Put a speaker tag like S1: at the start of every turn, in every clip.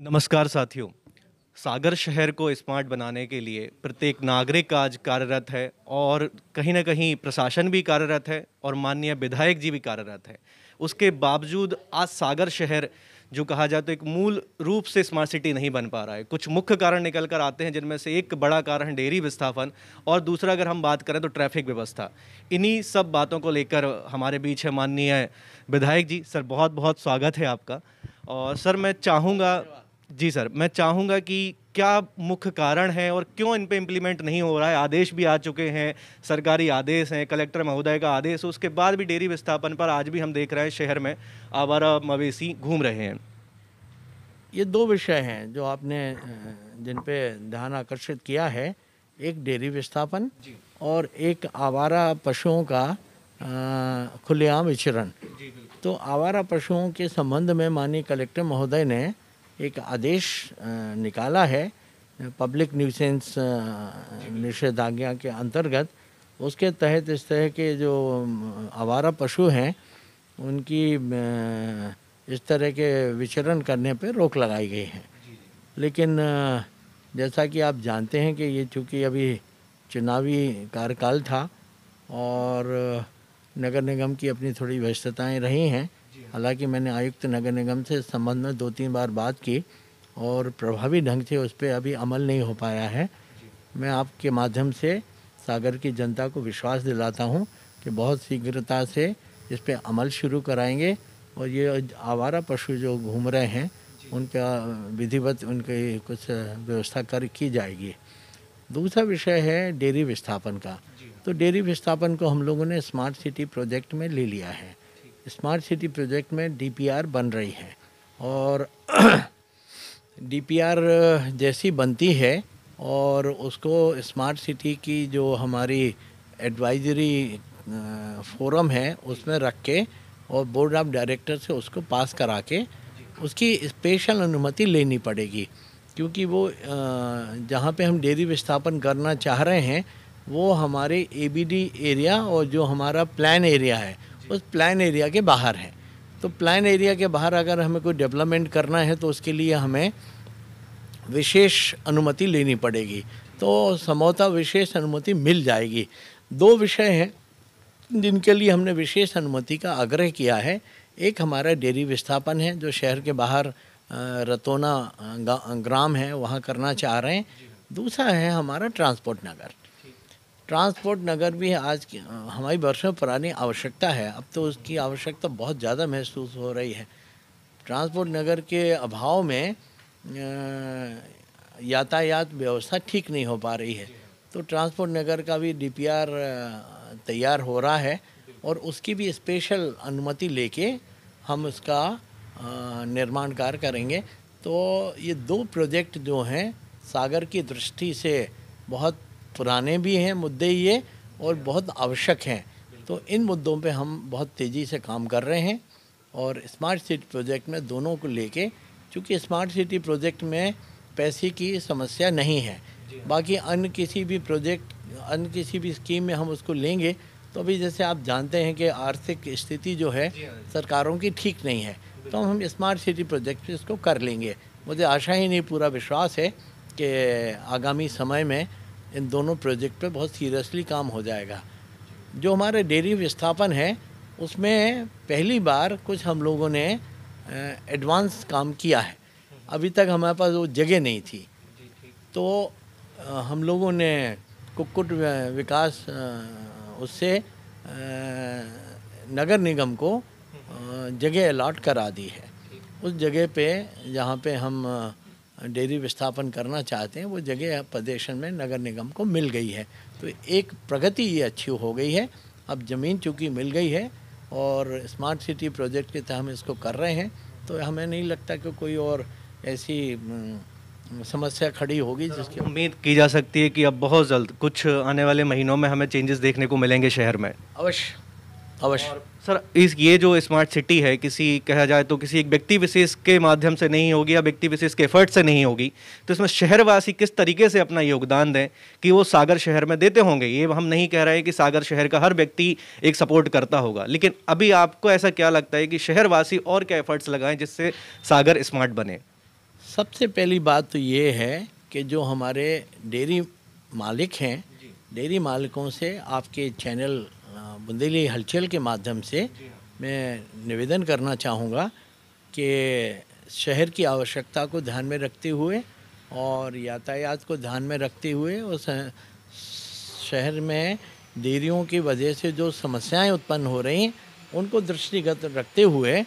S1: नमस्कार साथियों। सागर शहर को स्मार्ट बनाने के लिए प्रत्येक नागरिक आज कार्यरत है और कहीं न कहीं प्रशासन भी कार्यरत है और माननीय विधायक जी भी कार्यरत है। उसके बावजूद आज सागर शहर जो कहा जाए तो एक मूल रूप से स्मार्ट सिटी नहीं बन पा रहा है। कुछ मुख्य कारण निकल कर आते हैं जिनमें से एक बड़ा कारण डेयरी विस्थापन और दूसरा अगर हम बात करें तो ट्रैफिक व्यवस्था। इन्हीं सब बातों को लेकर हमारे बीच है माननीय विधायक जी। सर बहुत-बहुत स्वागत है आपका। और सर मैं चाहूँगा जी सर, मैं चाहूँगा कि क्या मुख्य कारण है और क्यों इन पे इम्प्लीमेंट नहीं हो रहा है? आदेश भी आ चुके हैं, सरकारी आदेश हैं, कलेक्टर महोदय का आदेश है, उसके बाद भी डेयरी विस्थापन पर आज भी हम देख रहे हैं शहर में आवारा मवेशी घूम रहे हैं।
S2: ये दो विषय हैं जो आपने जिन पे ध्यान आकर्षित किया है। एक डेयरी विस्थापन और एक आवारा पशुओं का खुलेआम विचरण। तो आवारा पशुओं के संबंध में माननीय कलेक्टर महोदय ने एक आदेश निकाला है पब्लिक न्यूसेंस निषेधाज्ञा के अंतर्गत। उसके तहत इस तरह के जो आवारा पशु हैं उनकी इस तरह के विचरण करने पर रोक लगाई गई है। लेकिन जैसा कि आप जानते हैं कि ये चूँकि अभी चुनावी कार्यकाल था और नगर निगम की अपनी थोड़ी व्यस्तताएं रही हैं। हालांकि मैंने आयुक्त नगर निगम से इस संबंध में 2-3 बार बात की और प्रभावी ढंग से उस पर अभी अमल नहीं हो पाया है। मैं आपके माध्यम से सागर की जनता को विश्वास दिलाता हूं कि बहुत शीघ्रता से इस पर अमल शुरू कराएंगे और ये आवारा पशु जो घूम रहे हैं उनका विधिवत उनकी कुछ व्यवस्था की जाएगी। दूसरा विषय है डेयरी विस्थापन का। तो डेयरी विस्थापन को हम लोगों ने स्मार्ट सिटी प्रोजेक्ट में ले लिया है। स्मार्ट सिटी प्रोजेक्ट में डीपीआर बन रही है और डीपीआर जैसी बनती है और उसको स्मार्ट सिटी की जो हमारी एडवाइजरी फोरम है उसमें रख के और बोर्ड ऑफ डायरेक्टर से उसको पास करा के उसकी स्पेशल अनुमति लेनी पड़ेगी। क्योंकि वो जहाँ पे हम डेयरी विस्थापन करना चाह रहे हैं वो हमारे एबीडी एरिया और जो हमारा प्लान एरिया है उस प्लान एरिया के बाहर है। तो प्लान एरिया के बाहर अगर हमें कोई डेवलपमेंट करना है तो उसके लिए हमें विशेष अनुमति लेनी पड़ेगी। तो संभवतः विशेष अनुमति मिल जाएगी। दो विषय हैं जिनके लिए हमने विशेष अनुमति का आग्रह किया है। एक हमारा डेयरी विस्थापन है जो शहर के बाहर रतौना ग्राम है वहाँ करना चाह रहे हैं। दूसरा है हमारा ट्रांसपोर्ट नगर। ट्रांसपोर्ट नगर भी आज की हमारी वर्षों पुरानी आवश्यकता है। अब तो उसकी आवश्यकता बहुत ज़्यादा महसूस हो रही है। ट्रांसपोर्ट नगर के अभाव में यातायात व्यवस्था ठीक नहीं हो पा रही है। तो ट्रांसपोर्ट नगर का भी डीपीआर तैयार हो रहा है और उसकी भी स्पेशल अनुमति लेके हम उसका निर्माण कार्य करेंगे। तो ये दो प्रोजेक्ट जो हैं सागर की दृष्टि से बहुत पुराने भी हैं मुद्दे ये और बहुत आवश्यक हैं। तो इन मुद्दों पे हम बहुत तेज़ी से काम कर रहे हैं और स्मार्ट सिटी प्रोजेक्ट में दोनों को लेके, चूँकि स्मार्ट सिटी प्रोजेक्ट में पैसे की समस्या नहीं है, बाकी अन्य किसी भी प्रोजेक्ट अन्य किसी भी स्कीम में हम उसको लेंगे तो अभी जैसे आप जानते हैं कि आर्थिक स्थिति जो है सरकारों की ठीक नहीं है। तो हम स्मार्ट सिटी प्रोजेक्ट इसको कर लेंगे। मुझे आशा ही नहीं पूरा विश्वास है कि आगामी समय में इन दोनों प्रोजेक्ट पे बहुत सीरियसली काम हो जाएगा। जो हमारे डेयरी विस्थापन है उसमें पहली बार कुछ हम लोगों ने एडवांस काम किया है। अभी तक हमारे पास वो जगह नहीं थी। तो हम लोगों ने कुक्कुट विकास उससे नगर निगम को जगह अलॉट करा दी है। उस जगह पे जहाँ पे हम डेयरी विस्थापन करना चाहते हैं वो जगह प्रदेशन में नगर निगम को मिल गई है। तो एक प्रगति ये अच्छी हो गई है। अब ज़मीन चूँकि मिल गई है और स्मार्ट सिटी प्रोजेक्ट के तहत हम इसको कर रहे हैं तो हमें नहीं लगता कि कोई और ऐसी समस्या खड़ी होगी जिसकी
S1: उम्मीद की जा सकती है कि अब बहुत जल्द कुछ आने वाले महीनों में हमें चेंजेस देखने को मिलेंगे शहर में।
S2: अवश्य अवश्य।
S1: सर ये जो स्मार्ट सिटी है किसी कहा जाए तो किसी एक व्यक्ति विशेष के माध्यम से नहीं होगी या व्यक्ति विशेष के एफर्ट से नहीं होगी। तो इसमें शहरवासी किस तरीके से अपना योगदान दें कि वो सागर शहर में देते होंगे। ये हम नहीं कह रहे हैं कि सागर शहर का हर व्यक्ति एक सपोर्ट करता होगा, लेकिन अभी आपको ऐसा क्या लगता है कि शहरवासी और क्या एफर्ट्स लगाएं जिससे सागर स्मार्ट बने।
S2: सबसे पहली बात तो ये है कि जो हमारे डेयरी मालिक हैं, डेयरी मालिकों से आपके चैनल बुंदेली हलचल के माध्यम से मैं निवेदन करना चाहूँगा कि शहर की आवश्यकता को ध्यान में रखते हुए और यातायात को ध्यान में रखते हुए उस शहर में डेयरियों की वजह से जो समस्याएं उत्पन्न हो रही हैं उनको दृष्टिगत रखते हुए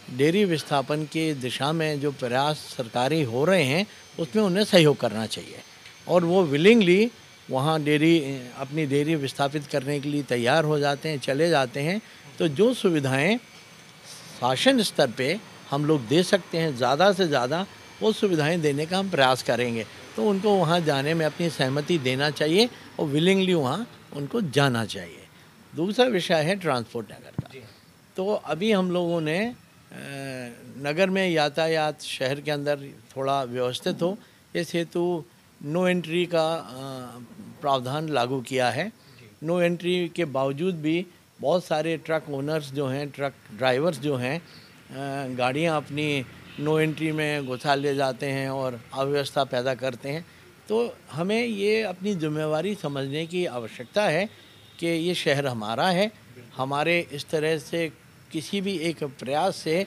S2: डेयरी विस्थापन की दिशा में जो प्रयास सरकारी हो रहे हैं उसमें उन्हें सहयोग करना चाहिए और वो विलिंगली वहाँ अपनी डेयरी विस्थापित करने के लिए तैयार हो जाते हैं, चले जाते हैं। तो जो सुविधाएं शासन स्तर पे हम लोग दे सकते हैं, ज़्यादा से ज़्यादा वो सुविधाएं देने का हम प्रयास करेंगे। तो उनको वहाँ जाने में अपनी सहमति देना चाहिए और विलिंगली वहाँ उनको जाना चाहिए। दूसरा विषय है ट्रांसपोर्ट नगर का। तो अभी हम लोगों ने नगर में यातायात शहर के अंदर थोड़ा व्यवस्थित हो इस हेतु नो एंट्री का प्रावधान लागू किया है। नो एंट्री के बावजूद भी बहुत सारे ट्रक ओनर्स जो हैं, ट्रक ड्राइवर्स जो हैं, गाड़ियां अपनी नो एंट्री में घुसा ले जाते हैं और अव्यवस्था पैदा करते हैं। तो हमें ये अपनी जिम्मेवारी समझने की आवश्यकता है कि ये शहर हमारा है। हमारे इस तरह से किसी भी एक प्रयास से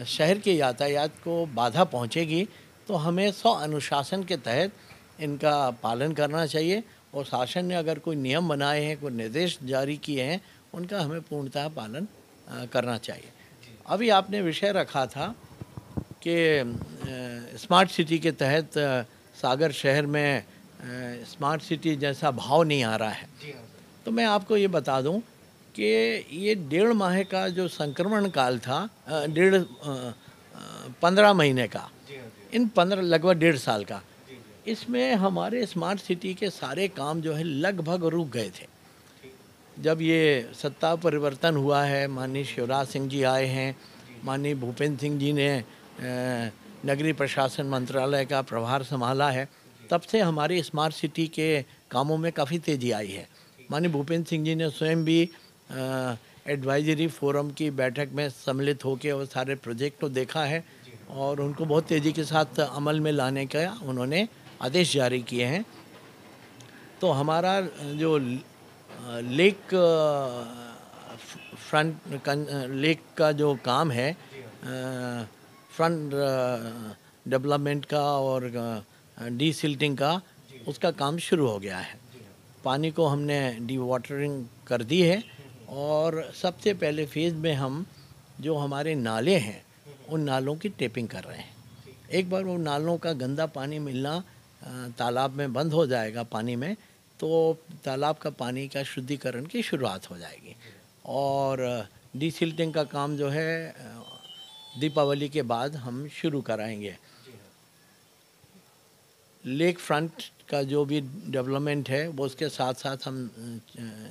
S2: शहर के यातायात को बाधा पहुंचेगी तो हमें अनुशासन के तहत इनका पालन करना चाहिए और शासन ने अगर कोई नियम बनाए हैं, कोई निर्देश जारी किए हैं, उनका हमें पूर्णतः पालन करना चाहिए। अभी आपने विषय रखा था कि स्मार्ट सिटी के तहत सागर शहर में स्मार्ट सिटी जैसा भाव नहीं आ रहा है। तो मैं आपको ये बता दूं कि ये 1.5 माह का जो संक्रमण काल था, 15 महीने का, इन 15 लगभग 1.5 साल का, इसमें हमारे स्मार्ट सिटी के सारे काम जो है लगभग रुक गए थे। जब ये सत्ता परिवर्तन हुआ है, माननीय शिवराज सिंह जी आए हैं, माननीय भूपेंद्र सिंह जी ने नगरीय प्रशासन मंत्रालय का प्रभार संभाला है, तब से हमारी स्मार्ट सिटी के कामों में काफ़ी तेज़ी आई है। माननीय भूपेंद्र सिंह जी ने स्वयं भी एडवाइजरी फोरम की बैठक में सम्मिलित होकर वो सारे प्रोजेक्ट को देखा है और उनको बहुत तेज़ी के साथ अमल में लाने का उन्होंने आदेश जारी किए हैं। तो हमारा जो लेक फ्रंट लेक का जो काम है, फ्रंट डेवलपमेंट का और डीसिल्टिंग का, उसका काम शुरू हो गया है। पानी को हमने डी वाटरिंग कर दी है और सबसे पहले फेज़ में हम जो हमारे नाले हैं उन नालों की टेपिंग कर रहे हैं। एक बार वो नालों का गंदा पानी मिलना तालाब में बंद हो जाएगा पानी में, तो तालाब का पानी का शुद्धिकरण की शुरुआत हो जाएगी। और डीसिल्टिंग का काम जो है दीपावली के बाद हम शुरू कराएंगे। लेक फ्रंट का जो भी डेवलपमेंट है वो उसके साथ साथ हम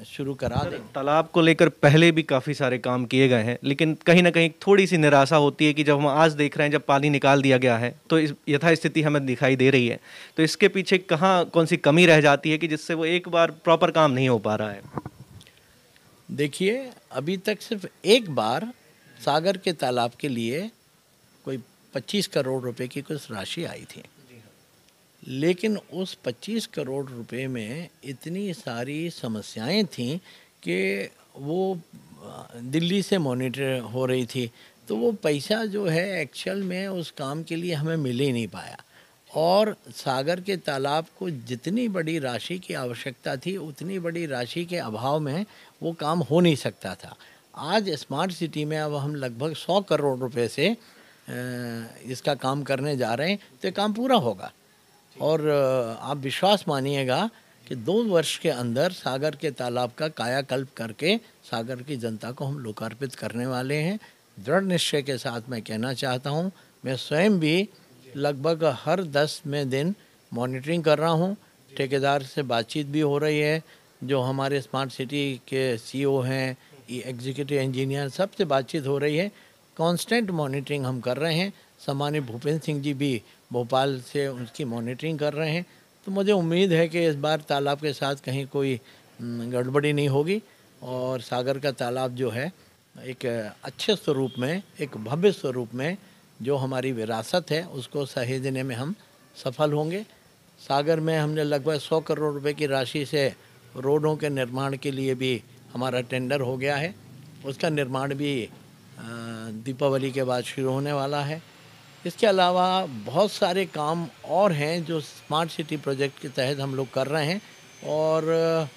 S2: शुरू करा दें।
S1: तालाब को लेकर पहले भी काफ़ी सारे काम किए गए हैं, लेकिन कहीं ना कहीं थोड़ी सी निराशा होती है कि जब हम आज देख रहे हैं, जब पानी निकाल दिया गया है तो इस यथास्थिति हमें दिखाई दे रही है। तो इसके पीछे कौन सी कमी रह जाती है कि जिससे वो एक बार प्रॉपर काम नहीं हो पा रहा है?
S2: देखिए, अभी तक सिर्फ एक बार सागर के तालाब के लिए कोई 25 करोड़ रुपए की कुछ राशि आई थी, लेकिन उस 25 करोड़ रुपए में इतनी सारी समस्याएं थीं कि वो दिल्ली से मॉनिटर हो रही थी, तो वो पैसा जो है एक्चुअल में उस काम के लिए हमें मिल ही नहीं पाया। और सागर के तालाब को जितनी बड़ी राशि की आवश्यकता थी उतनी बड़ी राशि के अभाव में वो काम हो नहीं सकता था। आज स्मार्ट सिटी में अब हम लगभग 100 करोड़ रुपए से इसका काम करने जा रहे हैं, तो ये काम पूरा होगा। और आप विश्वास मानिएगा कि 2 वर्ष के अंदर सागर के तालाब का कायाकल्प करके सागर की जनता को हम लोकार्पित करने वाले हैं। दृढ़ निश्चय के साथ मैं कहना चाहता हूँ, मैं स्वयं भी लगभग हर 10वें दिन मॉनिटरिंग कर रहा हूँ। ठेकेदार से बातचीत भी हो रही है, जो हमारे स्मार्ट सिटी के सीईओ हैं, एग्जीक्यूटिव इंजीनियर, सबसे बातचीत हो रही है। कांस्टेंट मॉनिटरिंग हम कर रहे हैं। सम्मानित भूपेंद्र सिंह जी भी भोपाल से उसकी मॉनिटरिंग कर रहे हैं। तो मुझे उम्मीद है कि इस बार तालाब के साथ कहीं कोई गड़बड़ी नहीं होगी और सागर का तालाब जो है एक अच्छे स्वरूप में, एक भव्य स्वरूप में जो हमारी विरासत है उसको सहेजने में हम सफल होंगे। सागर में हमने लगभग 100 करोड़ रुपए की राशि से रोडों के निर्माण के लिए भी हमारा टेंडर हो गया है। उसका निर्माण भी दीपावली के बाद शुरू होने वाला है। इसके अलावा बहुत सारे काम और हैं जो स्मार्ट सिटी प्रोजेक्ट के तहत हम लोग कर रहे हैं, और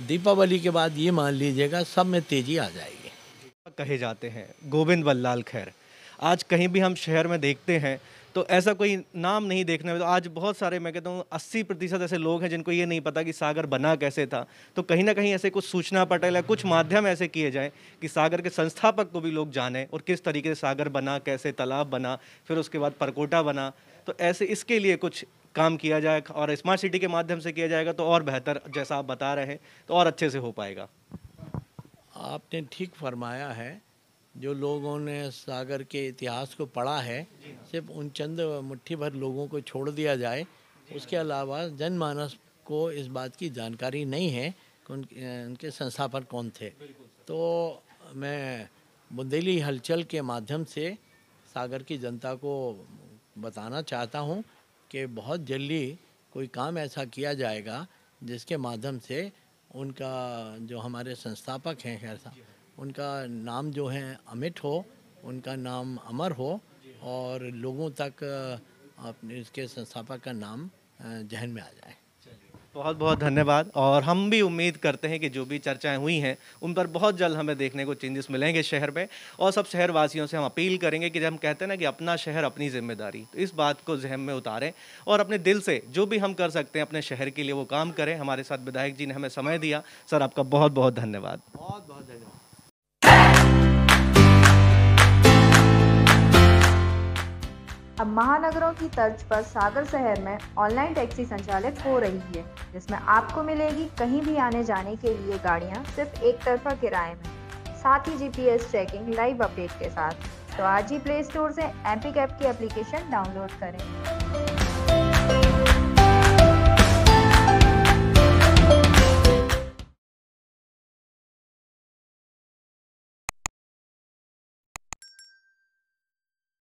S2: दीपावली के बाद ये मान लीजिएगा सब में तेज़ी आ जाएगी।
S1: कहे जाते हैं गोविंद बल्लाल खैर। आज कहीं भी हम शहर में देखते हैं तो ऐसा कोई नाम नहीं देखने में, तो आज बहुत सारे, मैं कहता हूँ 80% ऐसे लोग हैं जिनको ये नहीं पता कि सागर बना कैसे था। तो कहीं ना कहीं ऐसे कुछ सूचना पटल या कुछ माध्यम ऐसे किए जाएं कि सागर के संस्थापक को भी लोग जानें और किस तरीके से सागर बना, कैसे तालाब बना, फिर उसके बाद परकोटा बना। तो ऐसे इसके लिए कुछ काम किया जाए और स्मार्ट सिटी के माध्यम से किया जाएगा तो और बेहतर, जैसा आप बता रहे हैं, तो और अच्छे से हो पाएगा।
S2: आपने ठीक फरमाया है। जो लोगों ने सागर के इतिहास को पढ़ा है, सिर्फ उन चंद मुट्ठी भर लोगों को छोड़ दिया जाए, उसके अलावा जनमानस को इस बात की जानकारी नहीं है कि उनके संस्थापक कौन थे। तो मैं बुंदेली हलचल के माध्यम से सागर की जनता को बताना चाहता हूँ कि बहुत जल्दी कोई काम ऐसा किया जाएगा जिसके माध्यम से उनका, जो हमारे संस्थापक हैं खैर साहब, उनका नाम जो है अमिट हो, उनका नाम अमर हो और लोगों तक अपने इसके संस्थापक का नाम जहन में आ जाए।
S1: बहुत बहुत धन्यवाद। और हम भी उम्मीद करते हैं कि जो भी चर्चाएं हुई हैं उन पर बहुत जल्द हमें देखने को चेंजेस मिलेंगे शहर में। और सब शहरवासियों से हम अपील करेंगे कि जब हम कहते हैं ना कि अपना शहर अपनी जिम्मेदारी, तो इस बात को जहन में उतारें और अपने दिल से जो भी हम कर सकते हैं अपने शहर के लिए वो काम करें। हमारे साथ विधायक जी ने हमें समय दिया, सर आपका बहुत बहुत धन्यवाद।
S2: बहुत बहुत धन्यवाद।
S3: अब महानगरों की तर्ज पर सागर शहर में ऑनलाइन टैक्सी संचालित हो रही है, जिसमें आपको मिलेगी कहीं भी आने जाने के लिए गाड़ियां सिर्फ एक तरफा किराए में, साथ ही जीपीएस ट्रैकिंग लाइव अपडेट के साथ। तो आज ही प्ले स्टोर से एमपी कैब की एप्लीकेशन डाउनलोड करें।